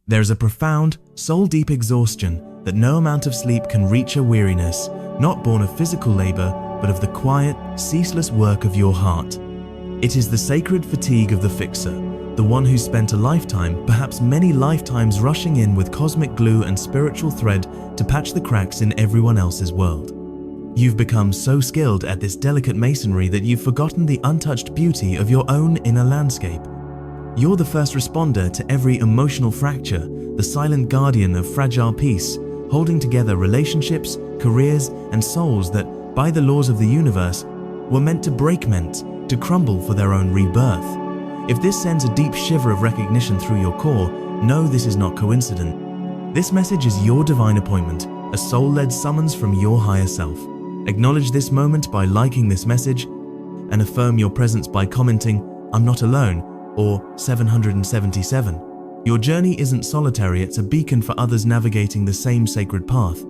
There is a profound, soul-deep exhaustion that no amount of sleep can reach. A weariness, not born of physical labor, but of the quiet, ceaseless work of your heart. It is the sacred fatigue of the fixer, the one who spent a lifetime, perhaps many lifetimes, rushing in with cosmic glue and spiritual thread to patch the cracks in everyone else's world. You've become so skilled at this delicate masonry that you've forgotten the untouched beauty of your own inner landscape. You're the first responder to every emotional fracture, the silent guardian of fragile peace, holding together relationships, careers, and souls that, by the laws of the universe, were meant to break, meant to crumble for their own rebirth. If this sends a deep shiver of recognition through your core, know this is not coincident. This message is your divine appointment, a soul-led summons from your higher self. Acknowledge this moment by liking this message, and affirm your presence by commenting, "I'm not alone," or 777. Your journey isn't solitary, it's a beacon for others navigating the same sacred path.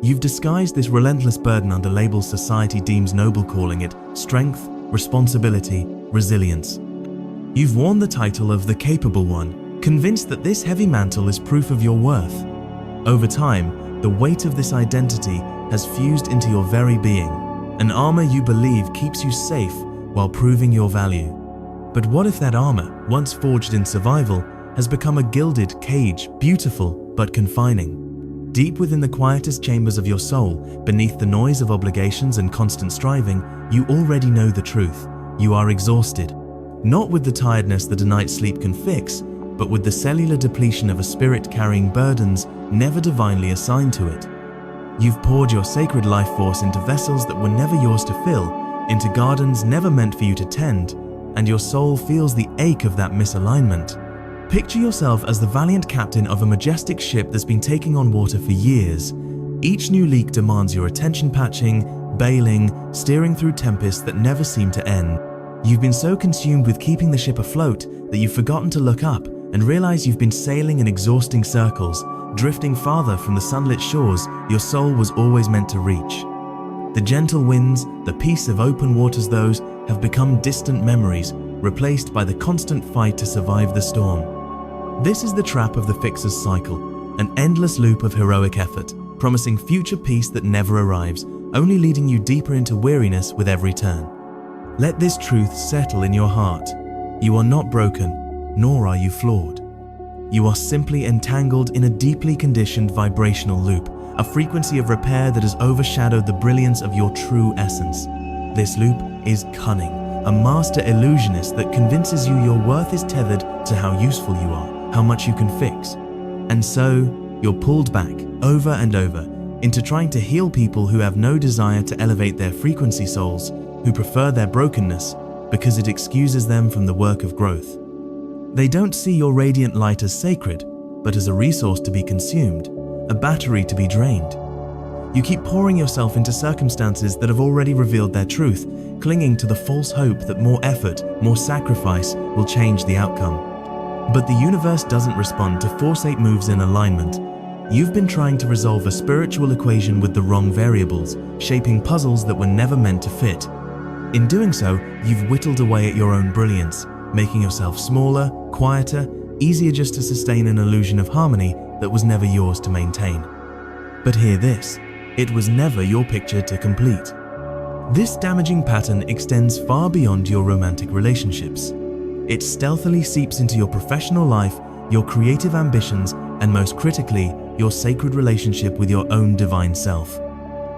You've disguised this relentless burden under labels society deems noble, calling it strength, responsibility, resilience. You've worn the title of the capable one, convinced that this heavy mantle is proof of your worth. Over time, the weight of this identity has fused into your very being, an armor you believe keeps you safe while proving your value. But what if that armor, once forged in survival, has become a gilded cage, beautiful but confining? Deep within the quietest chambers of your soul, beneath the noise of obligations and constant striving, you already know the truth. You are exhausted. Not with the tiredness that a night's sleep can fix, but with the cellular depletion of a spirit carrying burdens never divinely assigned to it. You've poured your sacred life force into vessels that were never yours to fill, into gardens never meant for you to tend, and your soul feels the ache of that misalignment. Picture yourself as the valiant captain of a majestic ship that's been taking on water for years. Each new leak demands your attention, patching, bailing, steering through tempests that never seem to end. You've been so consumed with keeping the ship afloat that you've forgotten to look up and realize you've been sailing in exhausting circles, drifting farther from the sunlit shores your soul was always meant to reach. The gentle winds, the peace of open waters, those have become distant memories, replaced by the constant fight to survive the storm. This is the trap of the fixer's cycle, an endless loop of heroic effort, promising future peace that never arrives, only leading you deeper into weariness with every turn. Let this truth settle in your heart. You are not broken, nor are you flawed. You are simply entangled in a deeply conditioned vibrational loop, a frequency of repair that has overshadowed the brilliance of your true essence. This loop is cunning, a master illusionist that convinces you your worth is tethered to how useful you are, how much you can fix. And so, you're pulled back, over and over, into trying to heal people who have no desire to elevate their frequency souls, who prefer their brokenness because it excuses them from the work of growth. They don't see your radiant light as sacred, but as a resource to be consumed, a battery to be drained. You keep pouring yourself into circumstances that have already revealed their truth, clinging to the false hope that more effort, more sacrifice will change the outcome. But the universe doesn't respond to force-8 moves in alignment. You've been trying to resolve a spiritual equation with the wrong variables, shaping puzzles that were never meant to fit. In doing so, you've whittled away at your own brilliance, making yourself smaller, quieter, easier just to sustain an illusion of harmony that was never yours to maintain. But hear this, it was never your picture to complete. This damaging pattern extends far beyond your romantic relationships. It stealthily seeps into your professional life, your creative ambitions, and most critically, your sacred relationship with your own divine self.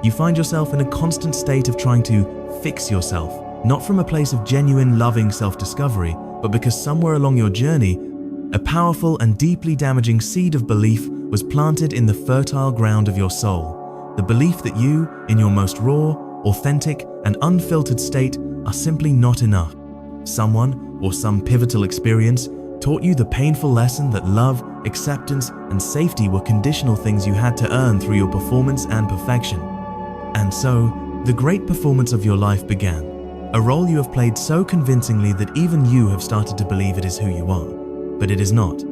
You find yourself in a constant state of trying to fix yourself, not from a place of genuine, loving self-discovery, but because somewhere along your journey, a powerful and deeply damaging seed of belief was planted in the fertile ground of your soul. The belief that you, in your most raw, authentic, and unfiltered state, are simply not enough. Someone, or some pivotal experience, taught you the painful lesson that love, acceptance, and safety were conditional things you had to earn through your performance and perfection. And so, the great performance of your life began, a role you have played so convincingly that even you have started to believe it is who you are. But it is not.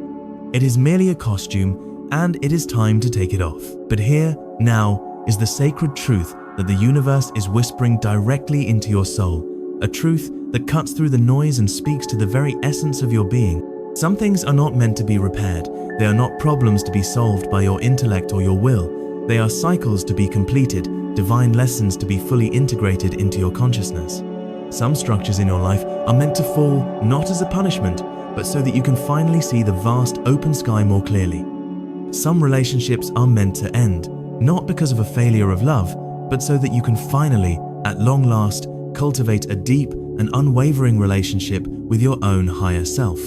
It is merely a costume, and it is time to take it off. But here, now, is the sacred truth that the universe is whispering directly into your soul, a truth that cuts through the noise and speaks to the very essence of your being. Some things are not meant to be repaired. They are not problems to be solved by your intellect or your will. They are cycles to be completed, divine lessons to be fully integrated into your consciousness. Some structures in your life are meant to fall not as a punishment, but so that you can finally see the vast open sky more clearly. Some relationships are meant to end, not because of a failure of love, but so that you can finally, at long last, cultivate a deep and unwavering relationship with your own higher self.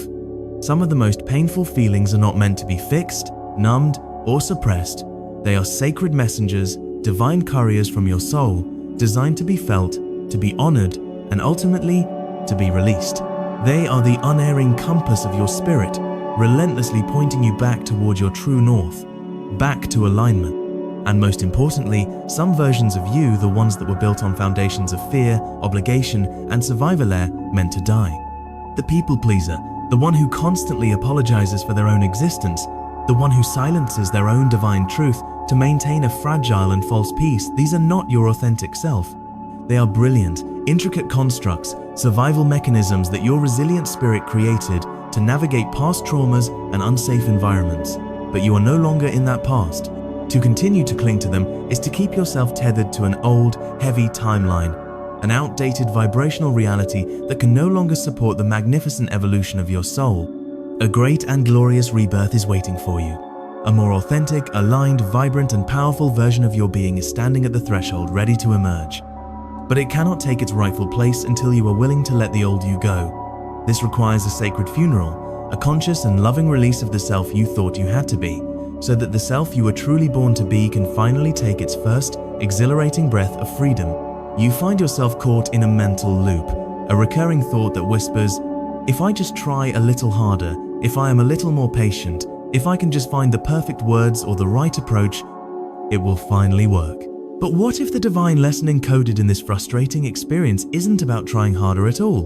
Some of the most painful feelings are not meant to be fixed, numbed, or suppressed. They are sacred messengers, divine couriers from your soul, designed to be felt, to be honored, and ultimately, to be released. They are the unerring compass of your spirit, relentlessly pointing you back toward your true north, back to alignment. And most importantly, some versions of you, the ones that were built on foundations of fear, obligation, and survival, are meant to die. The people pleaser, the one who constantly apologizes for their own existence, the one who silences their own divine truth to maintain a fragile and false peace, these are not your authentic self. They are brilliant, intricate constructs, survival mechanisms that your resilient spirit created to navigate past traumas and unsafe environments. But you are no longer in that past. To continue to cling to them is to keep yourself tethered to an old, heavy timeline, an outdated vibrational reality that can no longer support the magnificent evolution of your soul. A great and glorious rebirth is waiting for you. A more authentic, aligned, vibrant, and powerful version of your being is standing at the threshold, ready to emerge. But it cannot take its rightful place until you are willing to let the old you go. This requires a sacred funeral, a conscious and loving release of the self you thought you had to be, so that the self you were truly born to be can finally take its first, exhilarating breath of freedom. You find yourself caught in a mental loop, a recurring thought that whispers, if I just try a little harder, if I am a little more patient, if I can just find the perfect words or the right approach, it will finally work. But what if the divine lesson encoded in this frustrating experience isn't about trying harder at all?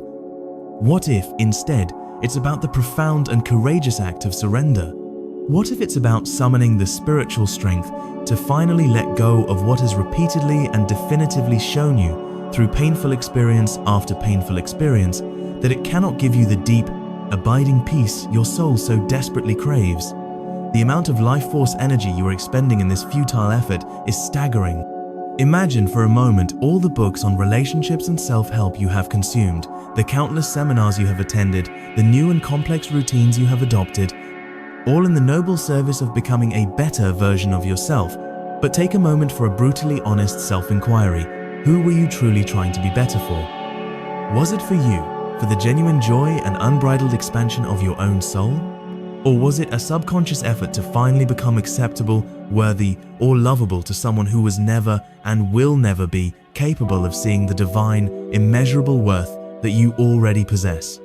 What if, instead, it's about the profound and courageous act of surrender? What if it's about summoning the spiritual strength to finally let go of what has repeatedly and definitively shown you through painful experience after painful experience that it cannot give you the deep, abiding peace your soul so desperately craves? The amount of life force energy you are expending in this futile effort is staggering. Imagine for a moment all the books on relationships and self-help you have consumed, the countless seminars you have attended, the new and complex routines you have adopted, all in the noble service of becoming a better version of yourself. But take a moment for a brutally honest self-inquiry. Who were you truly trying to be better for? Was it for you, for the genuine joy and unbridled expansion of your own soul? Or was it a subconscious effort to finally become acceptable, worthy, or lovable to someone who was never and will never be capable of seeing the divine, immeasurable worth that you already possess?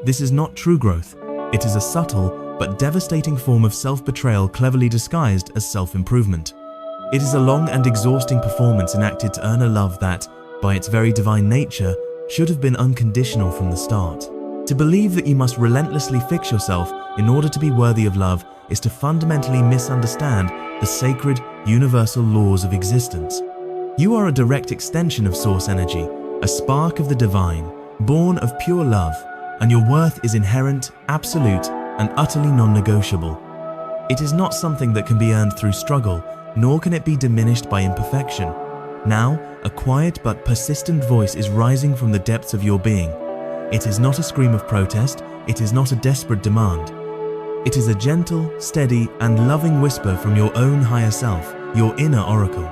This is not true growth. It is a subtle but devastating form of self-betrayal cleverly disguised as self-improvement. It is a long and exhausting performance enacted to earn a love that, by its very divine nature, should have been unconditional from the start. To believe that you must relentlessly fix yourself in order to be worthy of love is to fundamentally misunderstand the sacred, universal laws of existence. You are a direct extension of source energy, a spark of the divine, born of pure love, and your worth is inherent, absolute, and utterly non-negotiable. It is not something that can be earned through struggle, nor can it be diminished by imperfection. Now, a quiet but persistent voice is rising from the depths of your being. It is not a scream of protest, it is not a desperate demand. It is a gentle, steady, and loving whisper from your own higher self, your inner oracle.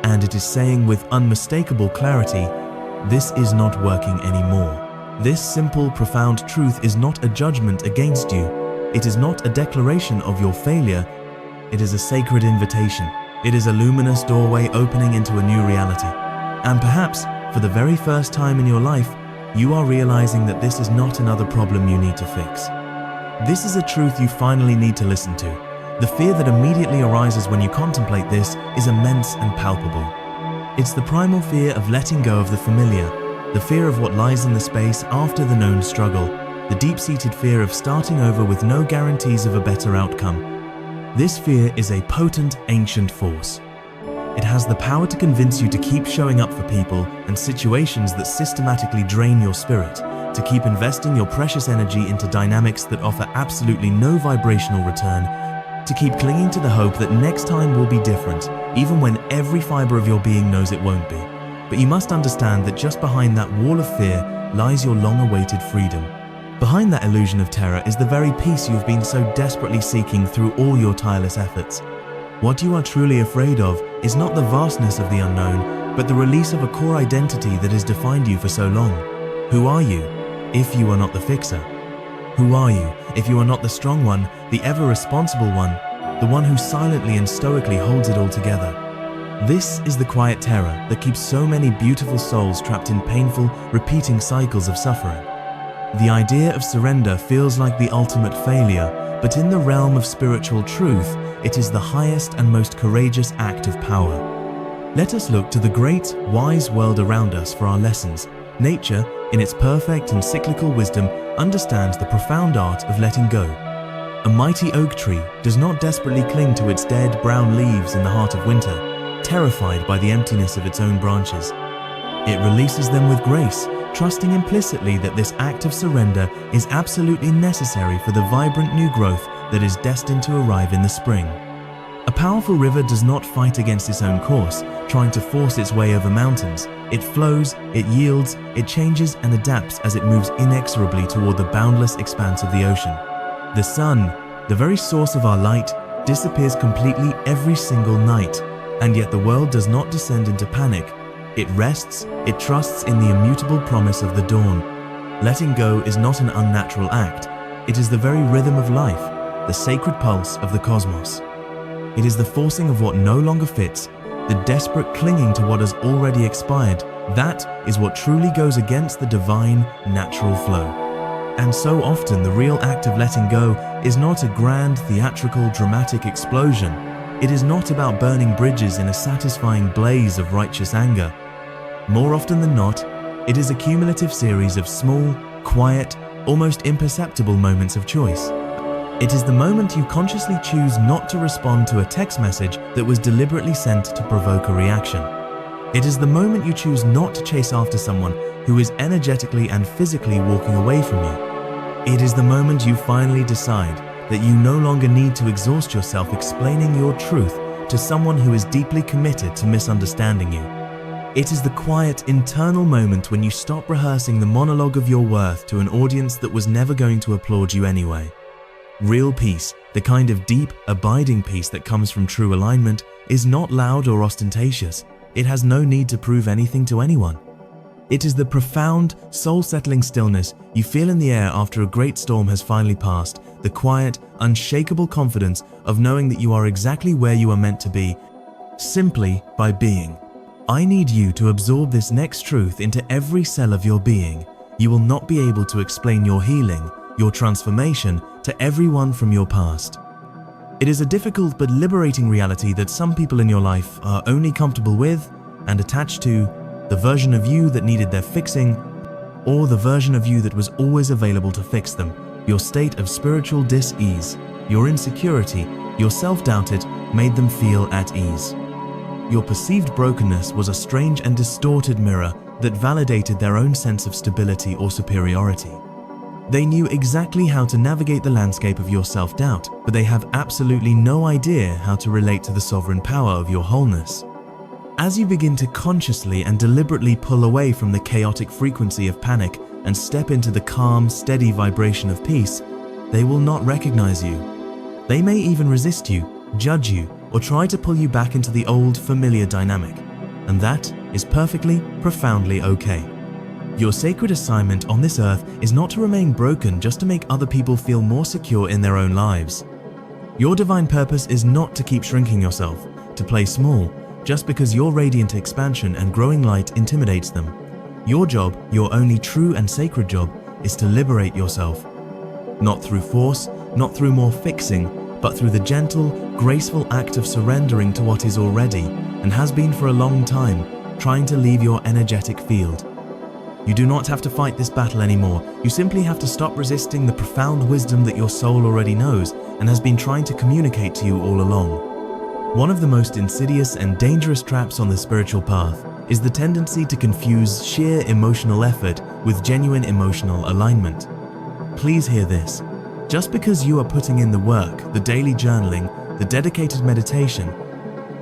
And it is saying with unmistakable clarity, this is not working anymore. This simple, profound truth is not a judgment against you. It is not a declaration of your failure. It is a sacred invitation. It is a luminous doorway opening into a new reality. And perhaps, for the very first time in your life, you are realizing that this is not another problem you need to fix. This is a truth you finally need to listen to. The fear that immediately arises when you contemplate this is immense and palpable. It's the primal fear of letting go of the familiar, the fear of what lies in the space after the known struggle, the deep-seated fear of starting over with no guarantees of a better outcome. This fear is a potent, ancient force. It has the power to convince you to keep showing up for people and situations that systematically drain your spirit, to keep investing your precious energy into dynamics that offer absolutely no vibrational return, to keep clinging to the hope that next time will be different, even when every fiber of your being knows it won't be. But you must understand that just behind that wall of fear lies your long-awaited freedom. Behind that illusion of terror is the very peace you've been so desperately seeking through all your tireless efforts. What you are truly afraid of is not the vastness of the unknown, but the release of a core identity that has defined you for so long. Who are you, if you are not the fixer? Who are you, if you are not the strong one, the ever-responsible one, the one who silently and stoically holds it all together? This is the quiet terror that keeps so many beautiful souls trapped in painful, repeating cycles of suffering. The idea of surrender feels like the ultimate failure, but in the realm of spiritual truth, it is the highest and most courageous act of power. Let us look to the great, wise world around us for our lessons. Nature, in its perfect and cyclical wisdom, understands the profound art of letting go. A mighty oak tree does not desperately cling to its dead, brown leaves in the heart of winter, terrified by the emptiness of its own branches. It releases them with grace, trusting implicitly that this act of surrender is absolutely necessary for the vibrant new growth that is destined to arrive in the spring. A powerful river does not fight against its own course, trying to force its way over mountains. It flows, it yields, it changes and adapts as it moves inexorably toward the boundless expanse of the ocean. The sun, the very source of our light, disappears completely every single night, and yet the world does not descend into panic. It rests, it trusts in the immutable promise of the dawn. Letting go is not an unnatural act. It is the very rhythm of life, the sacred pulse of the cosmos. It is the forcing of what no longer fits, the desperate clinging to what has already expired. That is what truly goes against the divine, natural flow. And so often the real act of letting go is not a grand, theatrical, dramatic explosion. It is not about burning bridges in a satisfying blaze of righteous anger. More often than not, it is a cumulative series of small, quiet, almost imperceptible moments of choice. It is the moment you consciously choose not to respond to a text message that was deliberately sent to provoke a reaction. It is the moment you choose not to chase after someone who is energetically and physically walking away from you. It is the moment you finally decide that you no longer need to exhaust yourself explaining your truth to someone who is deeply committed to misunderstanding you. It is the quiet, internal moment when you stop rehearsing the monologue of your worth to an audience that was never going to applaud you anyway. Real peace, the kind of deep, abiding peace that comes from true alignment, is not loud or ostentatious. It has no need to prove anything to anyone. It is the profound, soul-settling stillness you feel in the air after a great storm has finally passed, the quiet, unshakable confidence of knowing that you are exactly where you are meant to be, simply by being. I need you to absorb this next truth into every cell of your being. You will not be able to explain your healing, your transformation, to everyone from your past. It is a difficult but liberating reality that some people in your life are only comfortable with and attached to the version of you that needed their fixing, or the version of you that was always available to fix them. Your state of spiritual dis-ease, your insecurity, your self-doubt made them feel at ease. Your perceived brokenness was a strange and distorted mirror that validated their own sense of stability or superiority. They knew exactly how to navigate the landscape of your self-doubt, but they have absolutely no idea how to relate to the sovereign power of your wholeness. As you begin to consciously and deliberately pull away from the chaotic frequency of panic and step into the calm, steady vibration of peace, they will not recognize you. They may even resist you, judge you, or try to pull you back into the old, familiar dynamic. And that is perfectly, profoundly okay. Your sacred assignment on this earth is not to remain broken just to make other people feel more secure in their own lives. Your divine purpose is not to keep shrinking yourself, to play small, just because your radiant expansion and growing light intimidates them. Your job, your only true and sacred job, is to liberate yourself. Not through force, not through more fixing, but through the gentle, graceful act of surrendering to what is already, and has been for a long time, trying to leave your energetic field. You do not have to fight this battle anymore. You simply have to stop resisting the profound wisdom that your soul already knows and has been trying to communicate to you all along. One of the most insidious and dangerous traps on the spiritual path is the tendency to confuse sheer emotional effort with genuine emotional alignment. Please hear this. Just because you are putting in the work, the daily journaling, the dedicated meditation,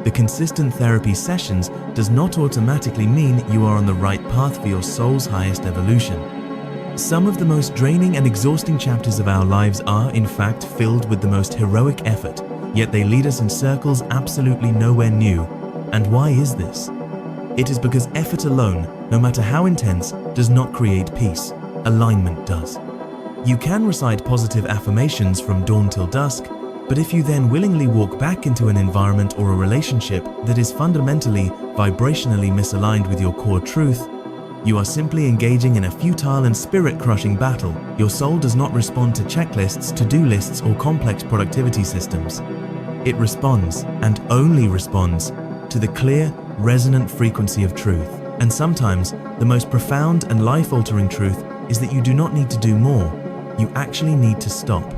the consistent therapy sessions does not automatically mean you are on the right path for your soul's highest evolution. Some of the most draining and exhausting chapters of our lives are, in fact, filled with the most heroic effort, yet they lead us in circles absolutely nowhere new. And why is this? It is because effort alone, no matter how intense, does not create peace. Alignment does. You can recite positive affirmations from dawn till dusk, but if you then willingly walk back into an environment or a relationship that is fundamentally, vibrationally misaligned with your core truth, you are simply engaging in a futile and spirit-crushing battle. Your soul does not respond to checklists, to-do lists, or complex productivity systems. It responds, and only responds, to the clear, resonant frequency of truth. And sometimes, the most profound and life-altering truth is that you do not need to do more. You actually need to stop.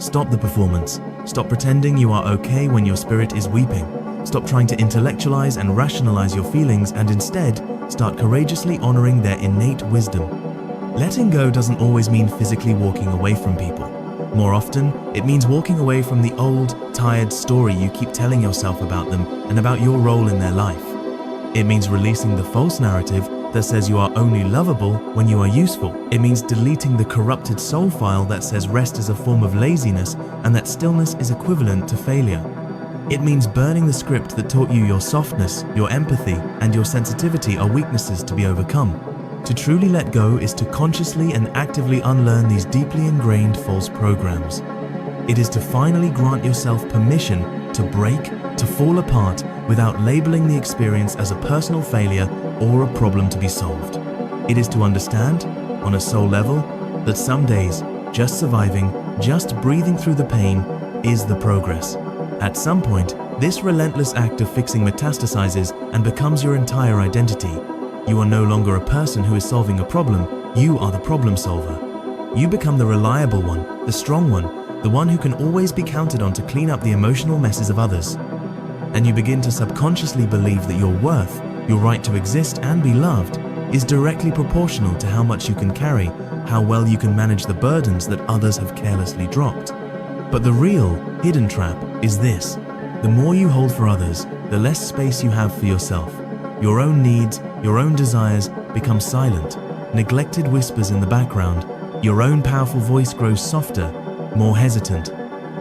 Stop the performance. Stop pretending you are okay when your spirit is weeping. Stop trying to intellectualize and rationalize your feelings and instead, start courageously honoring their innate wisdom. Letting go doesn't always mean physically walking away from people. More often, it means walking away from the old, tired story you keep telling yourself about them and about your role in their life. It means releasing the false narrative that says you are only lovable when you are useful. It means deleting the corrupted soul file that says rest is a form of laziness and that stillness is equivalent to failure. It means burning the script that taught you your softness, your empathy, and your sensitivity are weaknesses to be overcome. To truly let go is to consciously and actively unlearn these deeply ingrained false programs. It is to finally grant yourself permission to break, to fall apart without labeling the experience as a personal failure or a problem to be solved. It is to understand, on a soul level, that some days, just surviving, just breathing through the pain, is the progress. At some point, this relentless act of fixing metastasizes and becomes your entire identity. You are no longer a person who is solving a problem, you are the problem solver. You become the reliable one, the strong one, the one who can always be counted on to clean up the emotional messes of others. And you begin to subconsciously believe that your worth, your right to exist and be loved, is directly proportional to how much you can carry, how well you can manage the burdens that others have carelessly dropped. But the real, hidden trap is this. The more you hold for others, the less space you have for yourself. Your own needs, your own desires become silent, neglected whispers in the background. Your own powerful voice grows softer, more hesitant.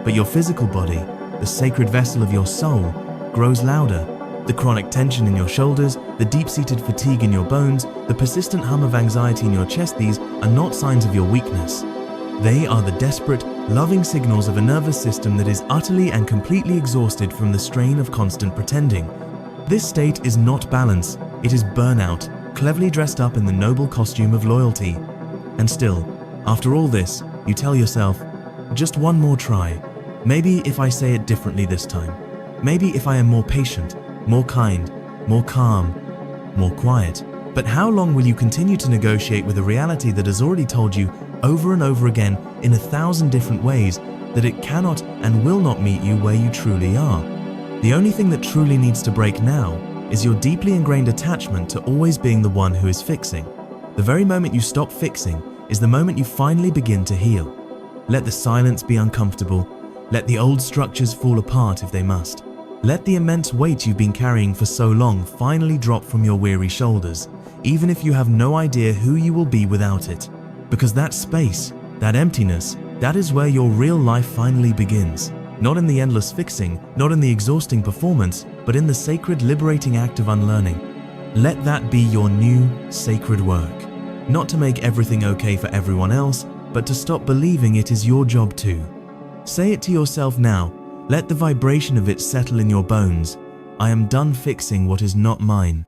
But your physical body, the sacred vessel of your soul, grows louder. The chronic tension in your shoulders, the deep-seated fatigue in your bones, the persistent hum of anxiety in your chest, these are not signs of your weakness. They are the desperate, loving signals of a nervous system that is utterly and completely exhausted from the strain of constant pretending. This state is not balance, it is burnout, cleverly dressed up in the noble costume of loyalty. And still, after all this, you tell yourself, just one more try. Maybe if I say it differently this time. Maybe if I am more patient, more kind, more calm, more quiet. But how long will you continue to negotiate with a reality that has already told you over and over again in 1,000 different ways that it cannot and will not meet you where you truly are? The only thing that truly needs to break now is your deeply ingrained attachment to always being the one who is fixing. The very moment you stop fixing is the moment you finally begin to heal. Let the silence be uncomfortable. Let the old structures fall apart if they must. Let the immense weight you've been carrying for so long finally drop from your weary shoulders, even if you have no idea who you will be without it. Because that space, that emptiness, that is where your real life finally begins. Not in the endless fixing, not in the exhausting performance, but in the sacred, liberating act of unlearning. Let that be your new, sacred work. Not to make everything okay for everyone else, but to stop believing it is your job too. Say it to yourself now. Let the vibration of it settle in your bones. I am done fixing what is not mine.